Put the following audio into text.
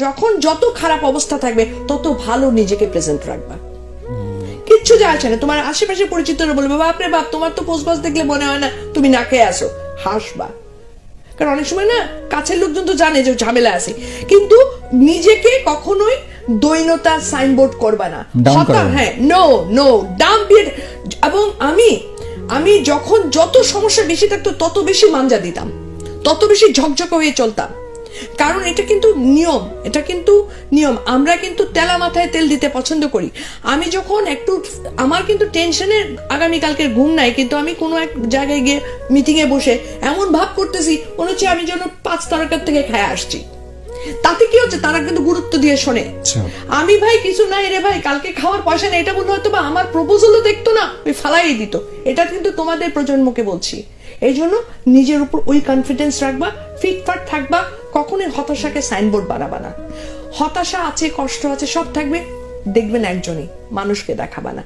যখন যত খারাপ অবস্থা থাকবে তত ভালো নিজেকে প্রেজেন্ট রাখবা। কিচ্ছু যায় আসে না, তোমার আশেপাশে পরিচিতরা বলবে বাপরে বাপ তোমার তো পোস্ট বাস দেখলে মনে হয় না তুমি না খেয়ে আসো, হাসবা। কারণ অনেক সময় না কাছের লোকজন তো জানে যে ঝামেলা আছে, কিন্তু নিজেকে কখনোই দৈনতার সাইনবোর্ড করবা না। হ্যাঁ, নো নো ডাম্প ইট। এবং আমি যখন যত সমস্যা বেশি থাকতো তত বেশি মাঞ্জা দিতাম, তত বেশি ঝকঝক হয়ে চলতাম। কারণ এটা কিন্তু নিয়ম, এটা কিন্তু নিয়ম। আমরা কিন্তু তেলা মাথায় তেল দিতে পছন্দ করি। আমি যখন একটু আমার কিন্তু টেনশনের আগামীকালকের ঘুম নাই, কিন্তু আমি কোনো এক জায়গায় গিয়ে মিটিং এ বসে এমন ভাব করতেছি মনে হচ্ছে আমি যেন 5 তারকার থেকে খেয়ে আসছি। তাতে কি হচ্ছে, তারা কিন্তু গুরুত্ব দিয়ে শোনে। আমি ভাই কিছু নাই রে ভাই, কালকে খাওয়ার পয়সা নেই, এটা বললে হয়তো বা আমার প্রপোজালও দেখতো না, ওই ফালাই দিত। এটা কিন্তু তোমাদের প্রজন্মকে বলছি। এই জন্য নিজের উপর ওই কনফিডেন্স রাখবা, ফিটফাট থাকবা, কখনোই হতাশাকে সাইনবোর্ড বানাবা না। হতাশা আছে, কষ্ট আছে, সব থাকবে, দেখবেন একজনই, মানুষকে দেখাবা না।